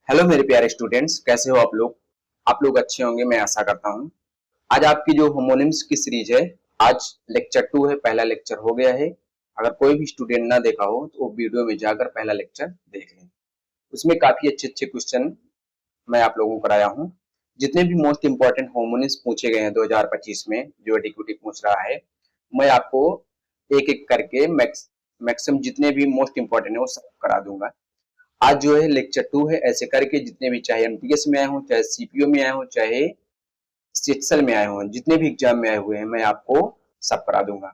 Hello मेरे प्यारे students, कैसे हो आप लोग अच्छे होंगे, मैं आशा करता हूँ। आज आपकी जो होमोनिम्स की सीरीज है, आज लेक्चर 2 है, पहला लेक्चर हो गया है। अगर कोई भी स्टूडेंट ना देखा हो तो वो वीडियो में जाकर पहला लेक्चर देख लें। उसमें काफी अच्छे अच्छे क्वेश्चन मैं आप लोगों को कराया हूँ। जितने भी मोस्ट इंपॉर्टेंट होमोनिम्स पूछे गए हैं 2025 में, जो एडीक्यूटी पूछ रहा है, मैं आपको एक एक करके मैक्सिमम जितने भी मोस्ट इंपॉर्टेंट है वो सब करा दूंगा। आज जो है लेक्चर 2 है, ऐसे करके जितने भी, चाहे एमटीएस में आए हों, चाहे सीपीओ में आए हों, चाहे सीएचएल में आए हों, जितने भी एग्जाम में आए हुए हैं मैं आपको सब करा दूंगा।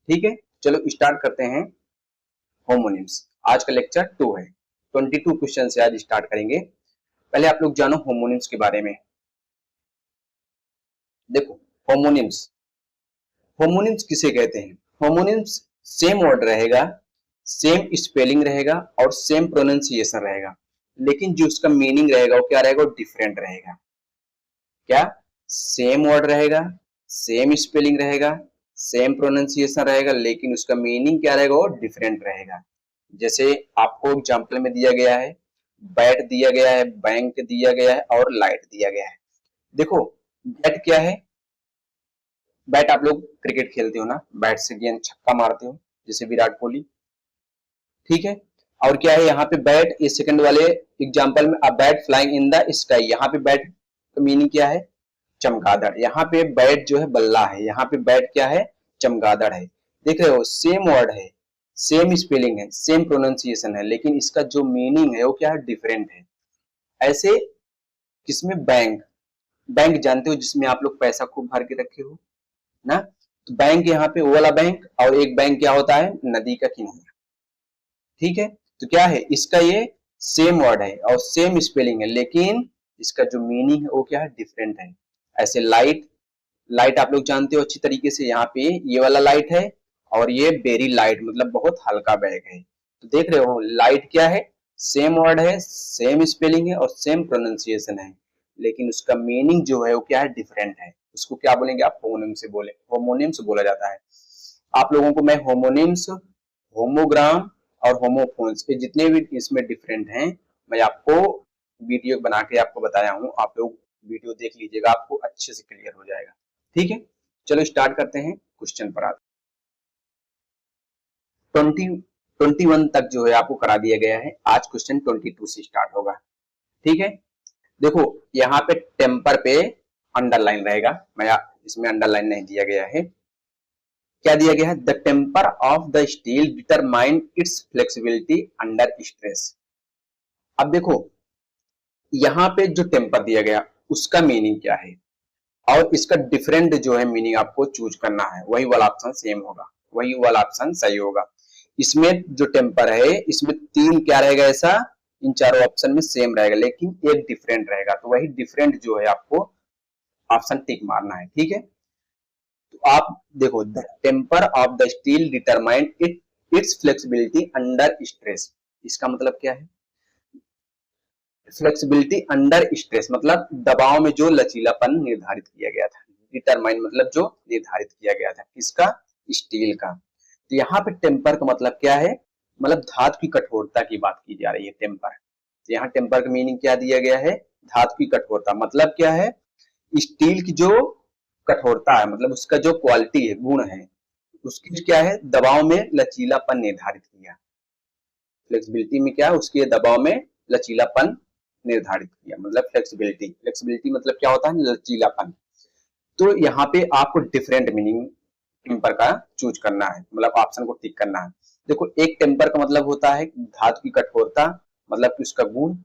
ठीक है, चलो स्टार्ट करते हैं। होमोनिम्स आज का लेक्चर 2 है। 22 क्वेश्चन से आज स्टार्ट करेंगे। पहले आप लोग जानो होमोनिम्स के बारे में। देखो, होमोनिम्स होमोनिम्स किसे कहते हैं? होमोनिम्स सेम वर्ड रहेगा, सेम स्पेलिंग रहेगा और सेम प्रोनाउंसिएशन रहेगा, लेकिन जो उसका मीनिंग रहेगा वो क्या रहेगा? वो डिफरेंट रहेगा। क्या? सेम वर्ड रहेगा, सेम स्पेलिंग रहेगा, सेम प्रोनाउंसिएशन रहेगा, लेकिन उसका मीनिंग क्या रहेगा? वो डिफरेंट रहेगा। जैसे आपको एग्जांपल में दिया गया है, बैट दिया गया है, बैंक दिया गया है और लाइट दिया गया है। देखो, बैट क्या है? बैट आप लोग क्रिकेट खेलते हो ना, बैट से गेंद छक्का मारते हो, जैसे विराट कोहली। ठीक है, और क्या है यहाँ पे? बैट, ये सेकंड वाले एग्जांपल में, a bat flying in the sky, यहाँ पे बैट का मीनिंग क्या है? चमगादड़। यहाँ पे बैट जो है बल्ला है, यहाँ पे बैट क्या है? चमगादड़ है। देख रहे हो, सेम वर्ड है, सेम स्पेलिंग है, सेम प्रोनाउंसिएशन है, लेकिन इसका जो मीनिंग है वो क्या है? डिफरेंट है। ऐसे किसमें? बैंक। बैंक जानते हो, जिसमें आप लोग पैसा खूब भर के रखे हो ना, तो बैंक यहाँ पे वो वाला बैंक, और एक बैंक क्या होता है? नदी का किनारा। ठीक है, तो क्या है इसका? ये सेम वर्ड है और सेम स्पेलिंग है, लेकिन इसका जो मीनिंग है वो क्या है? डिफरेंट है। ऐसे लाइट, लाइट आप लोग जानते हो अच्छी तरीके से, यहाँ पे ये वाला लाइट है और ये वेरी लाइट, मतलब बहुत हल्का बैग है। तो देख रहे हो, लाइट क्या है? सेम वर्ड है, सेम स्पेलिंग है और सेम प्रोनाउंसिएशन है, लेकिन उसका मीनिंग जो है वो क्या है? डिफरेंट है। उसको क्या बोलेंगे आप? होमोनिम्स बोला जाता है। आप लोगों को मैं होमोनिम्स, होमोग्राम और होमोफोन्स के जितने भी इसमें डिफरेंट हैं, मैं आपको वीडियो बना के आपको बताया हूँ। आप लोग वीडियो देख लीजिएगा, आपको अच्छे से क्लियर हो जाएगा। ठीक है, चलो स्टार्ट करते हैं क्वेश्चन पर। आते 21 तक जो है आपको करा दिया गया है। आज क्वेश्चन 22 से स्टार्ट होगा। ठीक है, देखो यहाँ पे टेम्पर पे अंडरलाइन रहेगा, मैं इसमें अंडरलाइन नहीं दिया गया है। क्या दिया गया है? The temper of the steel determine its flexibility under stress. अब देखो, यहाँ पे जो टेम्पर दिया गया उसका मीनिंग क्या है, और इसका डिफरेंट जो है मीनिंग आपको चूज करना है। वही वाला ऑप्शन सेम होगा, वही वाला ऑप्शन सही होगा। इसमें जो टेम्पर है, इसमें तीन क्या रहेगा ऐसा? इन चारों ऑप्शन में सेम रहेगा, लेकिन एक डिफरेंट रहेगा, तो वही डिफरेंट जो है आपको ऑप्शन टिक मारना है। ठीक है, तो आप देखो, the temper of the steel determine its flexibility under stress. इसका मतलब क्या है? फ्लेक्सिबिलिटी अंडर स्ट्रेस मतलब दबाव में जो लचीलापन निर्धारित किया गया था। डिटरमाइन मतलब जो निर्धारित किया गया था, किसका? स्टील का। तो यहाँ पे टेम्पर का मतलब क्या है? मतलब धातु की कठोरता की बात की जा रही है, टेम्पर। तो यहाँ टेम्पर का मीनिंग क्या दिया गया है? धातु की कठोरता। मतलब क्या है? स्टील की जो कठोरता है, मतलब उसका जो क्वालिटी है, गुण है, उसकी क्या है? दबाव में लचीलापन निर्धारित किया। फ्लेक्सिबिलिटी में क्या है? उसके दबाव में लचीलापन निर्धारित किया, मतलब फ्लेक्सिबिलिटी। फ्लेक्सिबिलिटी मतलब क्या होता है? लचीलापन। तो यहाँ पे आपको डिफरेंट मीनिंग टेम्पर का चूज करना है, मतलब ऑप्शन को टिक करना है। देखो, एक टेम्पर का मतलब होता है धातु की कठोरता, मतलब कि उसका गुण,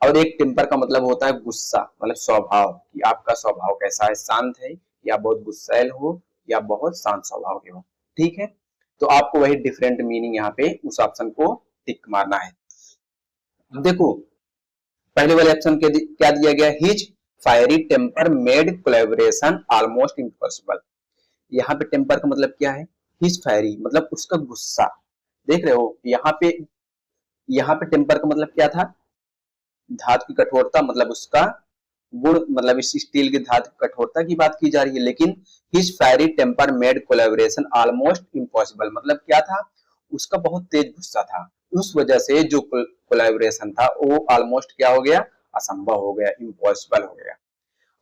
और एक टेम्पर का मतलब होता है गुस्सा, मतलब स्वभाव, कि आपका स्वभाव कैसा है? शांत है या बहुत गुस्सैल हो या बहुत शांत स्वभाव के हो। ठीक है, तो आपको वही डिफरेंट मीनिंग यहाँ पे उस ऑप्शन को टिक मारना है। देखो, पहले वाले ऑप्शन के क्या दिया गया? His fiery temper made collaboration almost impossible. यहाँ पे टेम्पर का मतलब क्या है? हिज फायरी मतलब उसका गुस्सा। देख रहे हो, यहाँ पे टेम्पर का मतलब क्या था? धातु की कठोरता, मतलब उसका गुण, मतलब इस स्टील की धातु की कठोरता की बात की जा रही है। लेकिन his fiery temper made collaboration almost impossible मतलब क्या था? उसका बहुत तेज गुस्सा था, उस वजह से जो कोलैबोरेशन था वो ऑलमोस्ट क्या हो गया, असंभव हो गया, इम्पॉसिबल हो गया।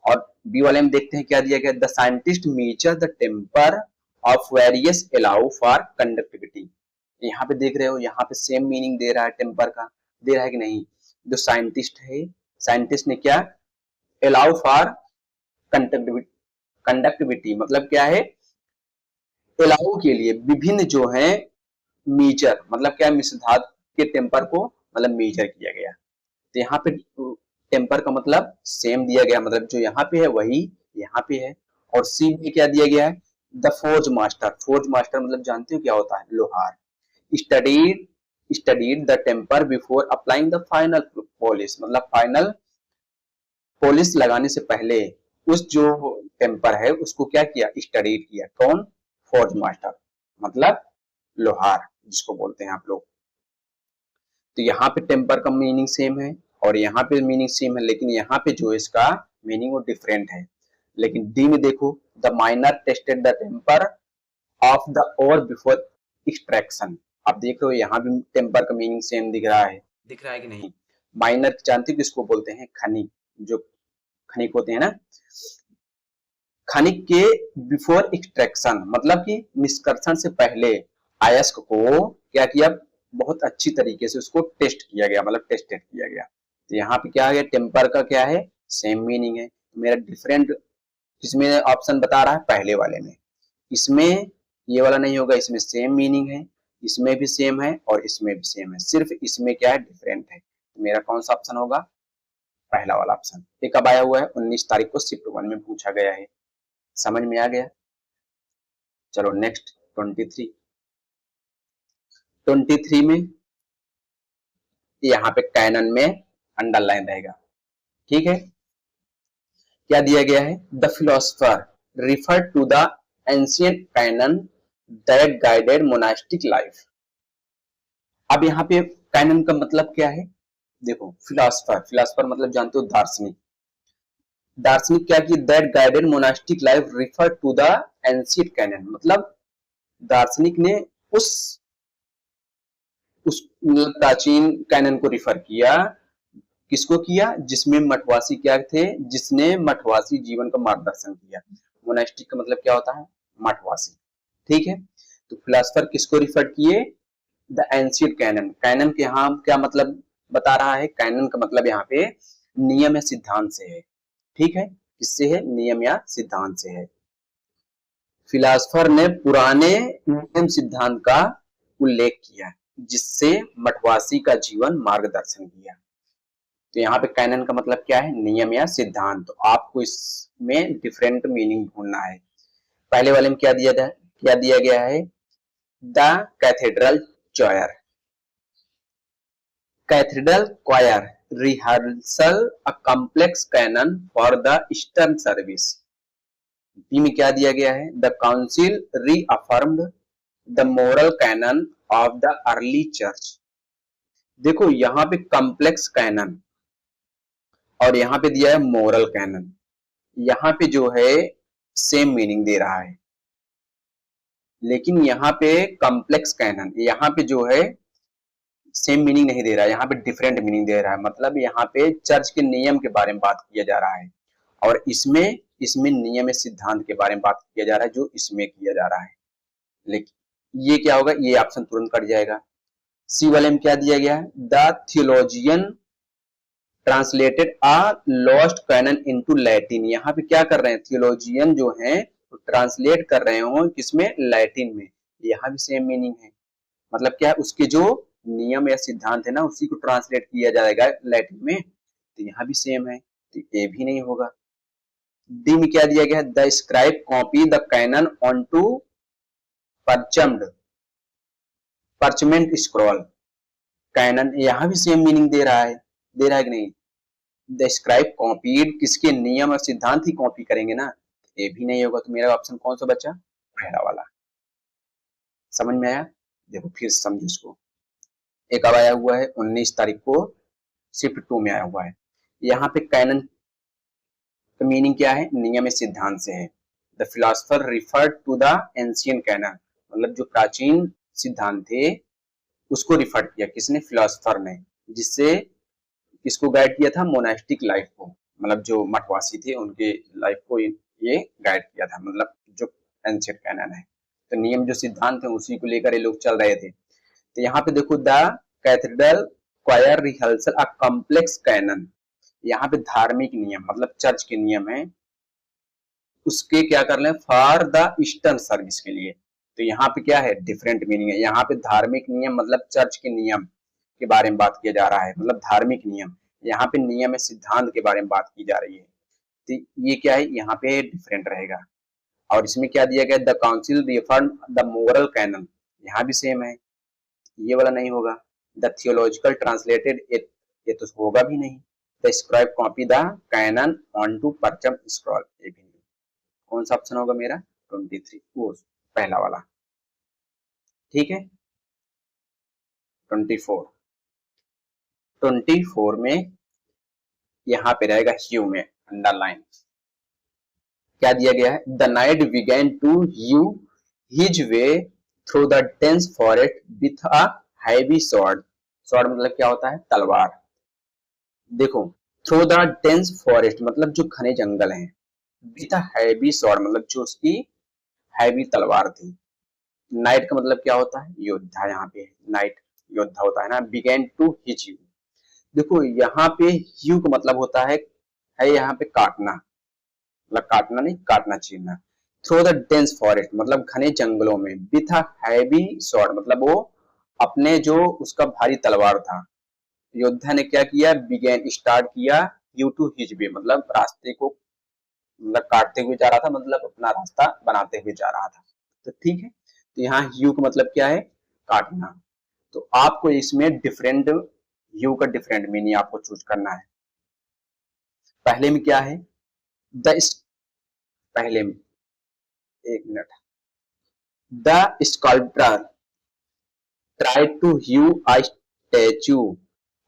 और बी वाले में देखते हैं क्या दिया गया, the scientist measure the temper of various alloy for conductivity. यहाँ पे देख रहे हो, यहाँ पे सेम मीनिंग दे रहा है टेम्पर का, दे रहा है कि नहीं। जो साइंटिस्ट है, साइंटिस्ट ने क्या, अलाउ फॉर कंडक्टिविटी, कंडक्टिविटी मतलब क्या है, अलाउ के लिए विभिन्न जो है मेजर, मतलब क्या, मिश्र धातु के टेम्पर को मतलब मेजर किया गया। तो यहाँ पे टेम्पर का मतलब सेम दिया गया, मतलब जो यहाँ पे है वही यहाँ पे है। और सी में क्या दिया गया है, the forge master. Forge master मतलब जानते हो क्या होता है, लोहार। Studied studied the temper before applying the final polish, मतलब फाइनल पॉलिश लगाने से पहले उस जो टेम्पर है उसको क्या किया, स्टडीड किया। कौन, फोर्ज मास्टर मतलब लोहार जिसको बोलते हैं आप लोग। तो यहाँ पे टेम्पर का मीनिंग सेम है और यहाँ पे मीनिंग सेम है, लेकिन यहाँ पे जो इसका मीनिंग वो डिफरेंट है। लेकिन डी में देखो, the miner tested the temper of the ore before extraction. आप देख रहे हो यहाँ भी टेम्पर का मीनिंग सेम दिख रहा है कि नहीं। माइनर जानते हो किसको बोलते हैं, खनिक, जो खनिक होते हैं ना, खनिक के बिफोर एक्सट्रैक्शन मतलब कि निष्कर्षण से पहले अयस्क को क्या किया, बहुत अच्छी तरीके से उसको टेस्ट किया गया, मतलब टेस्टेड किया गया। तो यहाँ पे क्या है, टेम्पर का क्या है, सेम मीनिंग है। मेरा डिफरेंट किसमें ऑप्शन बता रहा है, पहले वाले में। इसमें ये वाला नहीं होगा, इसमें सेम मीनिंग है, इसमें भी सेम है और इसमें भी सेम है, सिर्फ इसमें क्या है, डिफरेंट है। तो मेरा कौन सा ऑप्शन होगा, पहला वाला ऑप्शन। ये कब आया हुआ है, 19 तारीख को शिफ्ट 1 में पूछा गया है। समझ में आ गया। चलो नेक्स्ट 23। 23 में यहाँ पे कैनन में अंडरलाइन रहेगा, ठीक है। क्या दिया गया है, the philosopher refer to the ancient canon that guided monastic life. अब यहाँ पे कैनन का मतलब क्या है, देखो, फिलोसफर, फिलोसफर मतलब जानते हो दार्शनिक। दार्शनिक क्या की, that guided monastic life refer to the ancient canon, मतलब दार्शनिक ने उस प्राचीन कैनन को रिफर किया। किसको किया, जिसमें मठवासी क्या थे, जिसने मठवासी जीवन का मार्गदर्शन किया। मोनास्टिक का मतलब क्या होता है, मठवासी, ठीक है। तो फिलोसफर किसको रिफर किए, द एंशिएंट कैनन। कैनन के यहाँ क्या मतलब बता रहा है, कैनन का मतलब यहाँ पे नियम या सिद्धांत से है, ठीक है। किससे है, नियम या सिद्धांत से है। फिलोसफर ने पुराने नियम सिद्धांत का उल्लेख किया जिससे मठवासी का जीवन मार्गदर्शन किया। तो यहाँ पे कैनन का मतलब क्या है, नियम या सिद्धांत। तो आपको इसमें डिफरेंट मीनिंग ढूंढना है। पहले वाले में क्या दिया गया है, the cathedral choir, cathedral choir rehearsal a complex canon for the eastern service. B में क्या दिया गया है, the council reaffirmed the moral canon of the early church. देखो यहाँ पे कॉम्प्लेक्स कैनन और यहाँ पे दिया है मोरल कैनन, यहाँ पे जो है सेम मीनिंग दे रहा है, लेकिन यहाँ पे कॉम्प्लेक्स कैनन, यहाँ पे जो है सेम मीनिंग नहीं दे रहा है, यहाँ पे डिफरेंट मीनिंग दे रहा है। मतलब यहाँ पे चर्च के नियम के बारे में बात किया जा रहा है और इसमें इसमें नियम सिद्धांत के बारे में बात किया जा रहा है, जो इसमें किया जा रहा है। लेकिन ये क्या होगा, ये ऑप्शन तुरंत कट जाएगा। सी वाले में क्या दिया गया है, the theologian translated a lost canon into Latin. यहाँ पे क्या कर रहे हैं, थियोलॉजियन जो हैं तो ट्रांसलेट कर रहे हो किसमें, लैटिन में। यहाँ भी सेम मीनिंग है, मतलब क्या है, उसके जो नियम या सिद्धांत है ना उसी को ट्रांसलेट किया जाएगा लैटिन में। तो यहाँ भी सेम है, तो ये भी नहीं होगा। डी में क्या दिया गया है, the scribe copy the canon on to parched parchment scroll. Canon यहाँ भी सेम मीनिंग दे रहा है कि नहीं। द स्क्राइब कॉपीड, किसके नियम और सिद्धांत ही कॉपी करेंगे ना, ये भी नहीं होगा। तो मेरा ऑप्शन कौन सा बचा, पहला वाला। समझ में आया, देखो फिर समझो इसको। एक अब आया हुआ है 19 तारीख को शिफ्ट 2 में आया हुआ है। यहाँ पे कैनन का मीनिंग क्या है, नियम सिद्धांत से है। The philosopher referred to the ancient canon, मतलब जो प्राचीन सिद्धांत थे उसको रिफर किया किसने, फिलोसफर ने, जिससे किसको गाइड किया था, मोनास्टिक लाइफ को, मतलब जो मठवासी थे उनके लाइफ को ये गाइड किया था, मतलब जो एंशिएंट कैनन है। तो नियम जो सिद्धांत है उसी को लेकर ये लोग चल रहे थे। तो यहाँ पे देखो, the cathedral choir rehearsal a complex canon, यहाँ पे धार्मिक नियम मतलब चर्च के नियम है, उसके क्या कर ले फॉर द ईस्टर्न सर्विस के लिए। तो यहाँ पे क्या है, डिफरेंट मीनिंग है। यहाँ पे धार्मिक नियम मतलब चर्च के नियम के बारे में बात किया जा रहा है, मतलब धार्मिक नियम। यहाँ पे नियम है, सिद्धांत के बारे में बात की जा रही है। तो ये क्या है, यहाँ पे डिफरेंट रहेगा। और इसमें क्या दिया गया, the council reform the moral canon, यहाँ भी सेम है, ये वाला नहीं होगा। द थियोलॉजिकल ट्रांसलेटेड, ये तो होगा भी नहीं। The scribe copy the canon on to parchment scroll, ये भी नहीं। कौन सा ऑप्शन होगा मेरा, 23, वो पहला वाला। ठीक है, 24, 24 में यहाँ पे रहेगा ह्यू में अंडरलाइन, क्या दिया गया है, the knight began to hew his way through the dense forest with a heavy sword. Sword मतलब क्या होता है, तलवार। देखो, थ्रू द डेंस फॉरेस्ट मतलब जो घने जंगल हैं, विथ अ हैवी स्वॉर्ड मतलब जो उसकी हैवी तलवार थी। नाइट का मतलब क्या होता है, योद्धा, यहाँ पे नाइट योद्धा होता है ना। बिगेन टू हिच यू, देखो यहाँ पे ह्यू का मतलब होता है यहाँ पे काटना, मतलब काटना नहीं, काटना चीरना। थ्रू द डेंस फॉरेस्ट मतलब घने जंगलों में, विथ अ हैवी स्वॉर्ड मतलब वो अपने जो उसका भारी तलवार था। योद्धा ने क्या किया, बिगेन स्टार्ट किया, यू टू हिज वे मतलब रास्ते को, मतलब काटते हुए जा रहा था, मतलब अपना रास्ता बनाते हुए जा रहा था। तो ठीक है, तो यहाँ ह्यू का मतलब क्या है, काटना। तो आपको इसमें डिफरेंट ह्यू का डिफरेंट मीनिंग आपको चूज करना है। पहले में क्या है, द, पहले में, एक minute, the sculptor tried to hew a statue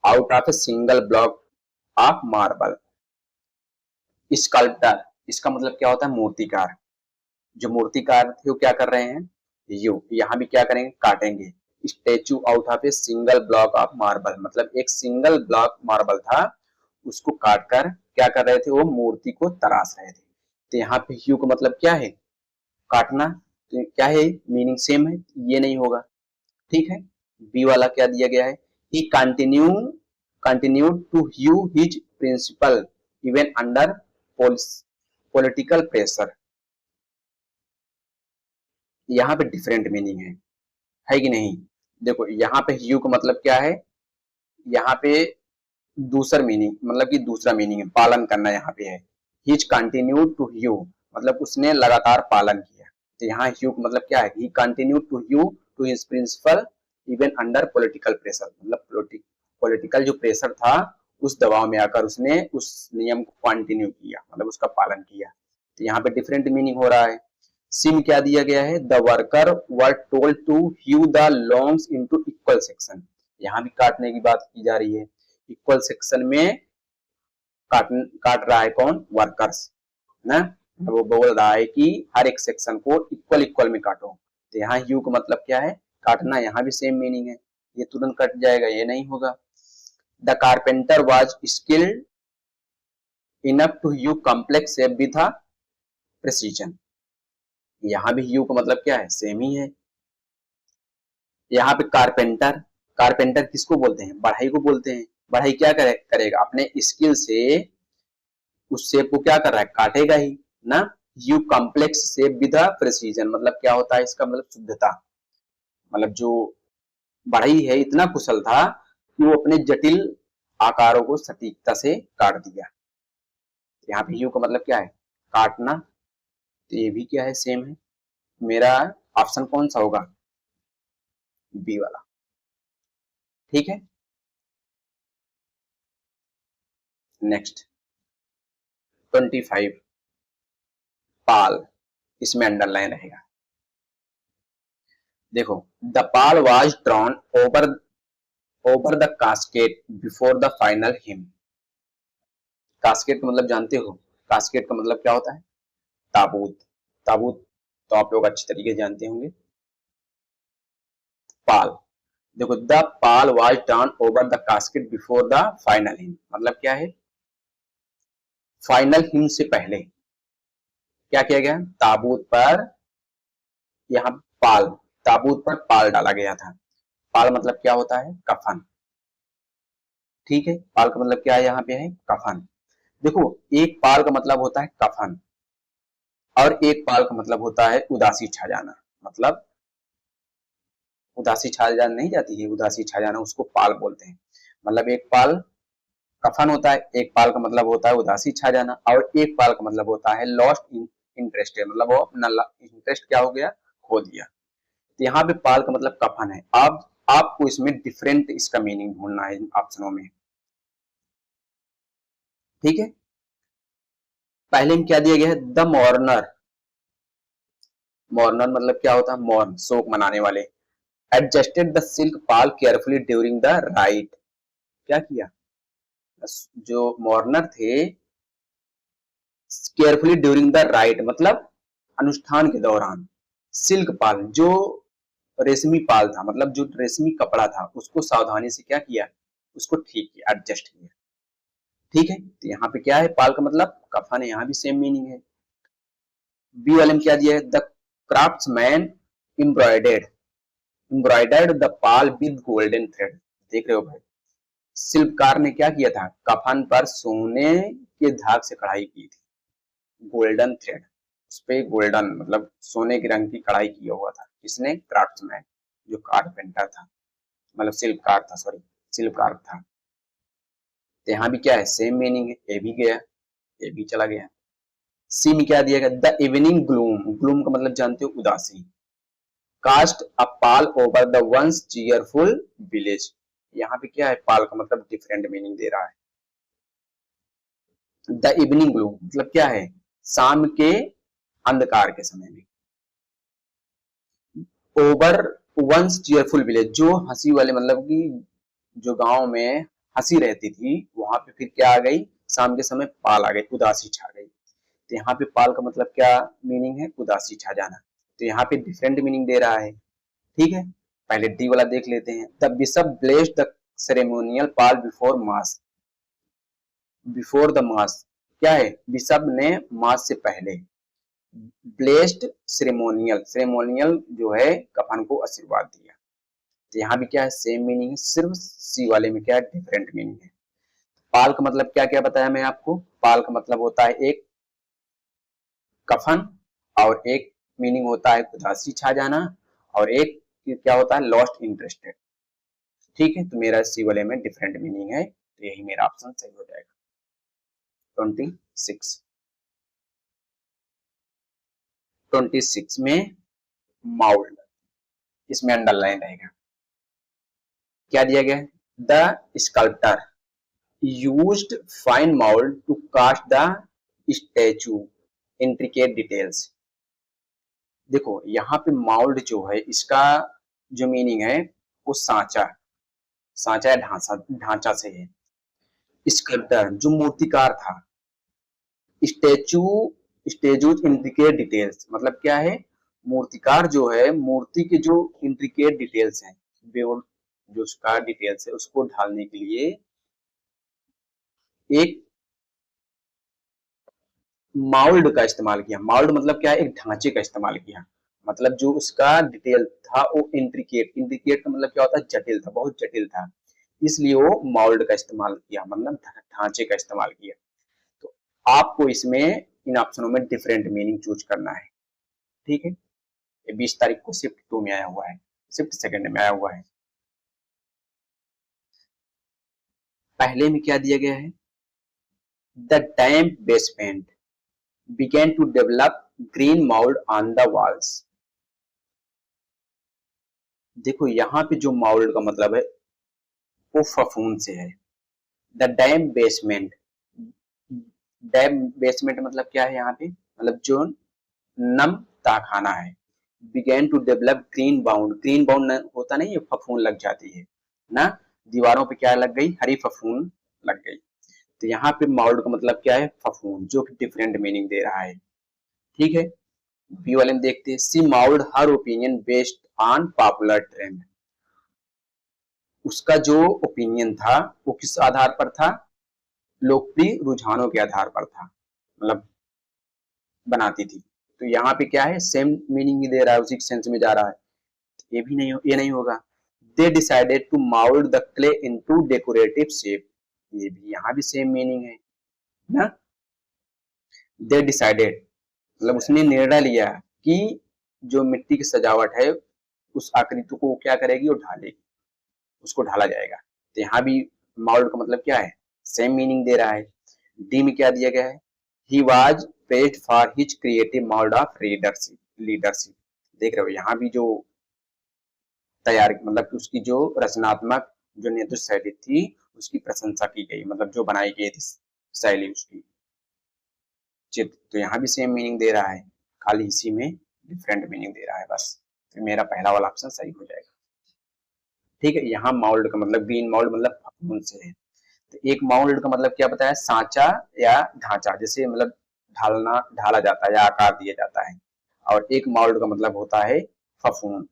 out of a single block of marble. Sculptor, इसका मतलब क्या होता है, मूर्तिकार। जो मूर्तिकार थे वो क्या कर रहे हैं, यू, यहाँ भी क्या करेंगे, काटेंगे। Statue out of a single block of marble मतलब एक सिंगल ब्लॉक मार्बल था, उसको काट कर क्या कर रहे थे, वो मूर्ति को तराश रहे थे। तो यहाँ पे ह्यू का मतलब क्या है, काटना। तो क्या है, मीनिंग सेम है, ये नहीं होगा। ठीक है, बी वाला क्या दिया गया है, he continued to hew his principle even under political pressure. यहाँ पे डिफरेंट मीनिंग है कि नहीं। देखो यहाँ पे ह्यू का मतलब क्या है, यहाँ पे दूसरा मीनिंग मतलब कि दूसरा मीनिंग है, पालन करना यहाँ पे है। हिज कंटिन्यूड टू ह्यू मतलब उसने लगातार पालन किया। तो यहाँ ह्यू का मतलब क्या है, he continued to hew to his principle even under political pressure मतलब पॉलिटिकल जो प्रेशर था उस दबाव में आकर उसने उस नियम को कंटिन्यू किया, मतलब उसका पालन किया। तो यहाँ पे डिफरेंट मीनिंग हो रहा है। सिम क्या दिया गया है, the worker were told to hew the logs into equal section, यहाँ भी काटने की बात की जा रही है। इक्वल सेक्शन में काट रहा है कौन, वर्कर्स ना। वो बोल रहा है कि हर एक सेक्शन को इक्वल इक्वल में काटो। तो यहाँ ह्यू का मतलब क्या है, काटना, यहाँ भी सेम मीनिंग है। ये तुरंत कट जाएगा, ये नहीं होगा। The carpenter was skilled enough to hew complex shape with a precision, यहाँ भी ह्यू का मतलब क्या है, सेम ही है। यहाँ पे कारपेंटर, कारपेंटर किसको बोलते हैं, बढ़ई को बोलते हैं। बढ़ई क्या करेगा, अपने स्किल से उस शेप को क्या कर रहा है, काटेगा ही ना। You complex shape with precision मतलब क्या होता है, इसका मतलब शुद्धता, मतलब जो बढ़ई है इतना कुशल था कि वो अपने जटिल आकारों को सटीकता से काट दिया। यहाँ पे यू का मतलब क्या है, काटना। तो ये भी क्या है, सेम है। मेरा ऑप्शन कौन सा होगा, बी वाला। ठीक है, नेक्स्ट 25, पाल, इसमें अंडरलाइन रहेगा। देखो, the Pal was drawn over the casket before the final him. Casket का मतलब जानते हो, कास्केट का मतलब क्या होता है, ताबूत। ताबूत तो आप लोग अच्छी तरीके से जानते होंगे। पाल, देखो, the Pal was turn over the casket before the final him, मतलब क्या है, फाइनल हिम से पहले क्या किया गया, ताबूत पर, यहाँ पाल, ताबूत पर पाल डाला गया था। पाल मतलब क्या होता है, कफन। ठीक है, पाल का मतलब क्या है, यहाँ पे है कफन। देखो, एक पाल का मतलब होता है कफन, और एक पाल का मतलब होता है उदासी छा जाना। मतलब उदासी छा जाना नहीं जाती है, उदासी छा जाना, उसको पाल बोलते हैं। मतलब एक पाल कफन होता है, एक पाल का मतलब होता है उदासी छा जाना, और एक पाल का मतलब होता है लॉस्ट इंटरेस्ट, मतलब वो अपना इंटरेस्ट क्या हो गया, खो दिया। तो यहाँ पे पाल का मतलब कफन है। अब आपको इसमें डिफरेंट इसका मीनिंग ढूंढना है इन ऑप्शनों में। ठीक है, पहले में क्या दिया गया है, द मॉर्नर। मॉर्नर मतलब क्या होता है, मौन, शोक मनाने वाले। Adjusted the silk Pal carefully during the right. क्या किया, जो मॉर्नर थे, केयरफुली ड्यूरिंग द राइट मतलब अनुष्ठान के दौरान, सिल्क पाल जो रेशमी पाल था, मतलब जो रेशमी कपड़ा था, उसको सावधानी से क्या किया, उसको ठीक किया, एडजस्ट किया। ठीक है, तो यहाँ पे क्या है, पाल का मतलब कफन है, यहाँ भी सेम मीनिंग है। बी वाले में क्या दिया है, the craftsman embroidered, embroidered the Pal with golden thread. देख रहे हो भाई, शिल्पकार ने क्या किया था, कफन पर सोने के धाग से कढ़ाई की थी, गोल्डन थ्रेड, उस पे गोल्डन मतलब सोने के रंग की कढ़ाई किया हुआ था। किसने, क्राफ्ट्समैन, जो कारपेंटर था, मतलब शिल्पकार था, सॉरी, शिल्पकार था। तो यहाँ भी क्या है, सेम मीनिंग है, ए भी गया, ए भी चला गया। सी में क्या दिया गया, द इवनिंग ग्लूम, ग्लूम का मतलब जानते हो, उदासी। Cast a pall over the once cheerful village. यहाँ पे क्या है, पाल का मतलब डिफरेंट मीनिंग दे रहा है। द इवनिंग ग्लूम मतलब क्या है, शाम के अंधकार के समय में। ओवर वंस चीयरफुल विलेज, जो हंसी वाले, मतलब कि जो गांव में हंसी रहती थी, वहां पे फिर क्या आ गई, शाम के समय पाल आ गई, उदासी छा गई। तो यहाँ पे पाल का मतलब क्या मीनिंग है, उदासी छा जाना। तो यहाँ पे डिफरेंट मीनिंग दे रहा है। ठीक है, पहले डी वाला देख लेते हैं। The bishop blessed the ceremonial Pal before mass, before the mass क्या है, बिशप ने मास से पहले, ब्लेस्ड सेरेमोनियल, सेरेमोनियल जो है कफन को आशीर्वाद दिया। तो यहाँ भी क्या है, सेम मीनिंग है, सिर्फ सी वाले में क्या है, डिफरेंट मीनिंग है। पाल का मतलब क्या क्या बताया मैं आपको, पाल का मतलब होता है एक कफन, और एक मीनिंग होता है उदासी छा जाना, और एक क्या होता है, लॉस्ट इंटरेस्टेड। ठीक है, तो मेरा सी वाले में डिफरेंट मीनिंग है, तो यही मेरा ऑप्शन सही हो जाएगा। 26, 26 में माउल्ड, इसमें अंडरलाइन रहेगा। क्या दिया गया है, the sculptor used fine mould to cast the statue intricate details. देखो, यहाँ पे माउल्ड जो है, इसका जो मीनिंग है, वो सांचा, सांचा या ढांचा, ढांचा से है। स्कल्प्टर जो मूर्तिकार था, स्टेचू, स्टेजूज इंट्रिकेट डिटेल्स मतलब क्या है, मूर्तिकार जो है, मूर्ति के जो इंट्रिकेट डिटेल्स हैं, जो उसका डिटेल्स है, उसको ढालने के लिए एक माउल्ड का इस्तेमाल किया। माउल्ड मतलब क्या है, एक ढांचे का इस्तेमाल किया। मतलब जो उसका डिटेल था वो इंट्रिकेट, इंट्रिकेट का मतलब क्या होता है, जटिल था, बहुत जटिल था, इसलिए वो माउल्ड का इस्तेमाल किया, मतलब ढांचे का इस्तेमाल किया। तो आपको इसमें इन ऑप्शनों में डिफरेंट मीनिंग चूज करना है। ठीक है, ये 20 तारीख को शिफ्ट 2 में आया हुआ है, शिफ्ट सेकंड में आया हुआ है। पहले में क्या दिया गया है, the damp basement began to develop green mold on the walls। देखो, यहाँ पे जो माउल्ड का मतलब है, वो फफूंद से है। The dam basement, dam basement मतलब क्या है, यहाँ पे मतलब जो नम ताखाना है। Began to develop green bound, green bound होता नहीं है, फफूंद लग जाती है ना, दीवारों पे क्या लग गई, हरी फफूंद लग गई। तो यहाँ पे माउल्ड का मतलब क्या है, फफूंद, जो कि डिफरेंट मीनिंग दे रहा है। ठीक है, बी वाले में देखते हैं, C moulded her opinion based on popular trend. उसका जो ओपिनियन था वो किस आधार पर था, लोकप्रिय रुझानों के आधार पर था, मतलब बनाती थी। तो यहाँ पे क्या है, सेम मीनिंग ही दे रहा है, उसी सेंस में जा रहा है। ये भी नहीं, ये नहीं होगा। They decided to mould the clay into decorative shape, ये भी यहाँ भी सेम मीनिंग है ना। दे डिसाइडेड मतलब उसने निर्णय लिया कि जो मिट्टी की सजावट है उस आकृति को क्या करेगी, वो ढालेगी, उसको ढाला जाएगा। तो यहाँ भी माउल्ड का मतलब क्या है, सेम मीनिंग दे रहा है। डी में क्या दिया गया है, he was praised for his creative mould of leadership. देख रहे हो यहाँ भी जो तैयार मतलब उसकी जो रचनात्मक जो नेतृत्व शैली थी उसकी प्रशंसा की गई, मतलब जो बनाई गई थी शैली उसकी चित्र। तो यहाँ भी सेम मीनिंग दे रहा है, खाली इसी में डिफरेंट मीनिंग दे रहा है बस। तो मेरा पहला वाला ऑप्शन सही हो जाएगा। ठीक है, यहाँ माउल्ड का मतलब बीन माउल्ड मतलब फफूंद से है। तो एक माउल्ड का मतलब क्या बताया, सांचा या ढांचा, जैसे मतलब ढालना, ढाला जाता है या आकार दिया जाता है। और एक माउल्ड का मतलब होता है फफूंद।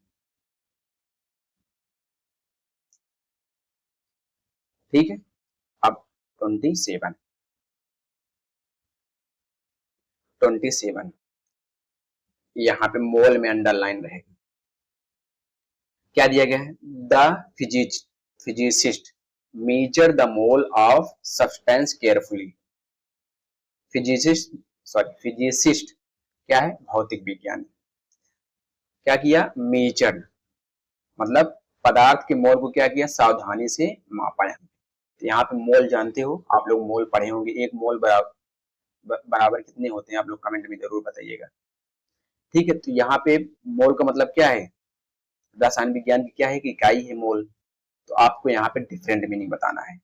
ठीक है, अब 27 यहाँ पे मोल में अंडरलाइन रहेगा। क्या दिया गया है, the physicist measure the mole of substance carefully. Physicist क्या है, भौतिक विज्ञानी। क्या किया, मेजर मतलब पदार्थ के मोल को क्या किया, सावधानी से मापा है। तो यहाँ पे मोल जानते हो आप लोग, मोल पढ़े होंगे, एक मोल बराबर कितने होते हैं, आप लोग कमेंट में जरूर बताइएगा। ठीक है, तो यहाँ पे मोल का मतलब क्या है, रसायन विज्ञान की क्या है कि इकाई है मोल। तो आपको यहाँ पे डिफरेंट मीनिंग बताना है।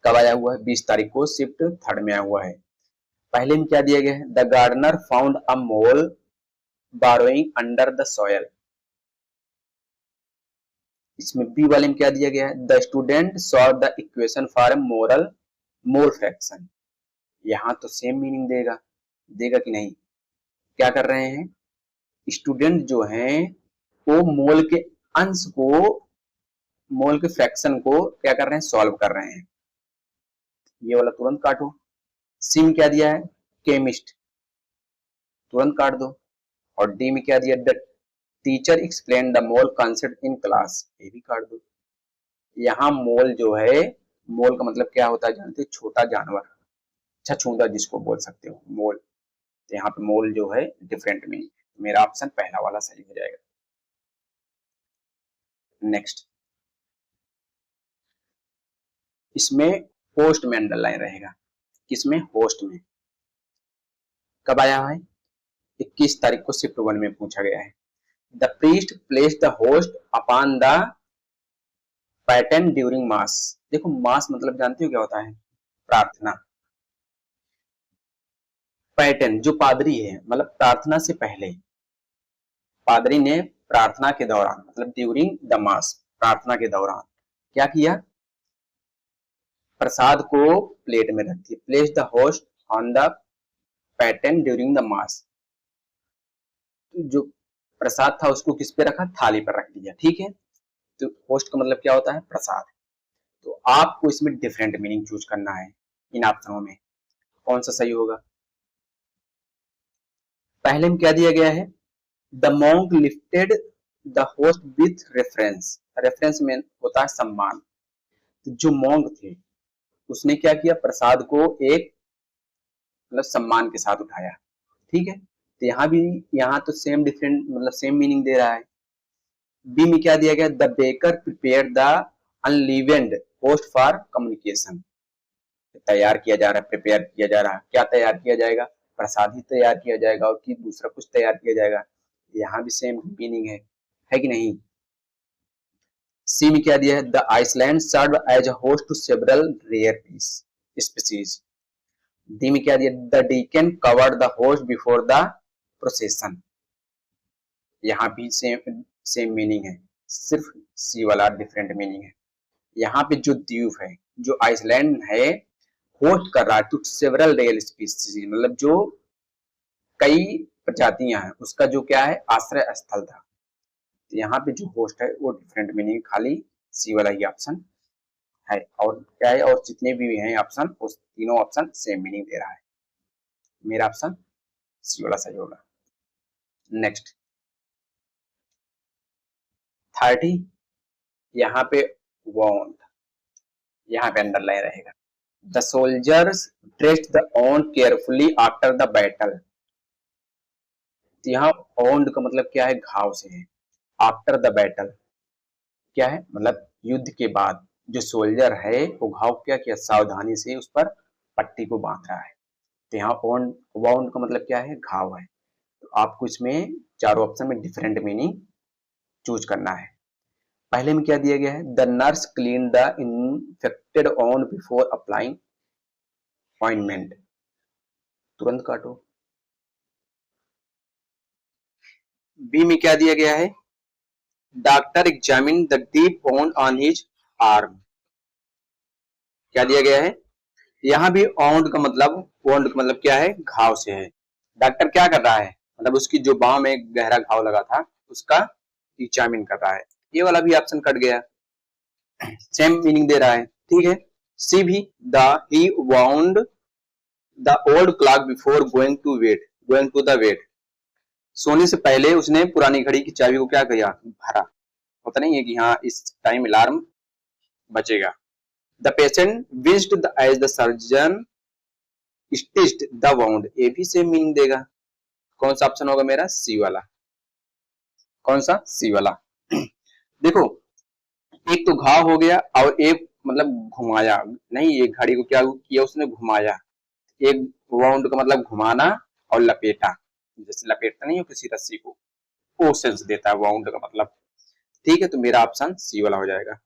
कब आया हुआ है, 20 तारीख को शिफ्ट 3rd में आया हुआ है। पहले में क्या दिया गया है, the gardener found a mole burrowing under the soil. इसमें बी वाले में क्या दिया गया है, the student solve the equation for a mole fraction. यहाँ तो सेम मीनिंग देगा, देगा कि नहीं। क्या कर रहे हैं, स्टूडेंट जो हैं वो मोल के अंश को, मोल के फ्रैक्शन को क्या कर रहे हैं, सॉल्व कर रहे हैं। ये वाला तुरंत काटो। सी में क्या दिया है, केमिस्ट, तुरंत काट दो। और डी में क्या दिया, the teacher explain the mole concept in class, ये भी काट दो। यहाँ मोल जो है, मोल का मतलब क्या होता है जानते हो, छोटा जानवर, छछूंदर जिसको बोल सकते हो मोल। तो यहाँ पे मोल जो है डिफरेंट मीनिंग। मेरा ऑप्शन पहला वाला सही हो जाएगा। नेक्स्ट, इसमें होस्ट में अंडरलाइन रहेगा। किसमें, होस्ट में। कब आया है, 21 तारीख को शिफ्ट 1 में पूछा गया है। The priest place the host upon the pattern during mass. देखो मास मतलब जानते हो क्या होता है, प्रार्थना। पैटर्न जो पादरी है मतलब प्रार्थना से पहले, पादरी ने प्रार्थना के दौरान मतलब ड्यूरिंग द मास, प्रार्थना के दौरान क्या किया, प्रसाद को प्लेट में रख दिया। Place the host on the pattern during the mass, जो प्रसाद था उसको किस पे रखा, थाली पर रख दिया। ठीक है, तो होस्ट का मतलब क्या होता है, प्रसाद। तो आपको इसमें डिफरेंट मीनिंग चूज करना है इन ऑप्शनों में, कौन सा सही होगा। पहले में क्या दिया गया है, the monk lifted the host with reference. Reference में होता है सम्मान। तो जो मॉन्क थे उसने क्या किया, प्रसाद को एक मतलब सम्मान के साथ उठाया। ठीक है, तो यहाँ भी, यहाँ तो सेम डिफरेंट मतलब सेम मीनिंग दे रहा है। बी में क्या दिया गया, the baker prepare the unleavened host for communication. तैयार किया जा रहा है, प्रिपेयर किया जा रहा है, क्या तैयार किया जाएगा, प्रसाद ही तैयार किया जाएगा और कि दूसरा कुछ तैयार किया जाएगा। यहाँ भी सेम मीनिंग है कि नहीं। सी में क्या दिया है, the island serve as a host to several rare species. D में क्या दिया, the deacon covered the host before the procession. यहाँ भी सेम मीनिंग है, सिर्फ सी वाला डिफरेंट मीनिंग है। यहाँ पे जो द्वीप है, जो आइसलैंड है, होस्ट कर रहा है टू सेवरल रेयर स्पीसीज, मतलब जो कई प्रजातियां हैं उसका जो क्या है, आश्रय स्थल था। तो यहाँ पे जो होस्ट है वो डिफरेंट मीनिंग, खाली सी वाला ही ऑप्शन है। और क्या है, और जितने भी हैं ऑप्शन उस तीनों ऑप्शन सेम मीनिंग दे रहा है। मेरा ऑप्शन सी वाला सही होगा। नेक्स्ट 30, यहाँ पे वॉन्ट, यहाँ पे अंडरलाइन रहेगा। The soldiers dressed the want carefully after the battle. यहाँ वॉन्ट का मतलब क्या है, घाव से है। आफ्टर द बैटल क्या है, मतलब युद्ध के बाद जो सोल्जर है वो घाव क्या किया, सावधानी से उस पर पट्टी को बांध रहा है। तो यहाँ वॉन्ट, वॉन्ट का मतलब क्या है, घाव है। तो आपको इसमें चारों ऑप्शन में डिफरेंट मीनिंग चूज करना है। पहले में क्या दिया गया है, the nurse clean the infected on before applying ointment. तुरंत काटो। बी में क्या दिया गया है, doctor examine the deep wound on his arm. क्या दिया गया है, यहाँ भी वुंड का मतलब क्या है, घाव से है। डॉक्टर क्या कर रहा है, मतलब उसकी जो बांह में गहरा घाव लगा था उसका एग्जामिन कर रहा है। ये वाला भी ऑप्शन कट गया, सेम मीनिंग दे रहा है। ठीक है। सी भी, the he wound the old clock before going to the bed. सोने से पहले उसने पुरानी घड़ी की चाबी को क्या किया, भरा। होता नहीं है कि हाँ इस टाइम अलार्म बचेगा। The patient wheezed as the surgeon stitched the wound, ये भी सेम मीनिंग देगा। कौन सा ऑप्शन होगा मेरा, सी वाला। कौन सा, सी वाला। देखो, एक तो घाव हो गया और एक मतलब घुमाया नहीं, एक घड़ी को क्या किया उसने, घुमाया। एक वाउंड का मतलब घुमाना और लपेटा, जैसे लपेटता नहीं हो किसी रस्सी को, वो सेंस देता है वाउंड का मतलब। ठीक है, तो मेरा ऑप्शन सी वाला हो जाएगा।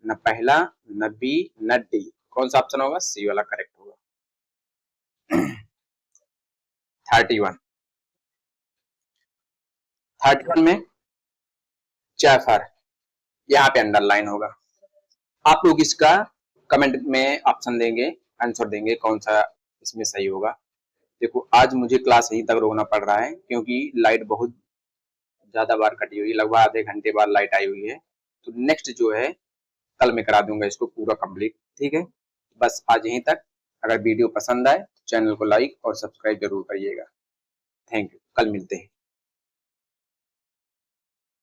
न पहला, न बी, न डी, कौन सा ऑप्शन होगा, सी वाला करेक्ट होगा। 31, 31 में जैफर, यहाँ पे अंडरलाइन होगा। आप लोग इसका कमेंट में ऑप्शन देंगे, आंसर देंगे कौन सा इसमें सही होगा। देखो, आज मुझे क्लास यहीं तक रोकना पड़ रहा है क्योंकि लाइट बहुत ज्यादा बार कटी हुई है, लगभग आधे घंटे बाद लाइट आई हुई है। तो नेक्स्ट जो है कल मैं करा दूंगा इसको पूरा कंप्लीट। ठीक है, बस आज यहीं तक। अगर वीडियो पसंद आए तो चैनल को लाइक और सब्सक्राइब जरूर करिएगा। थैंक यू, कल मिलते हैं।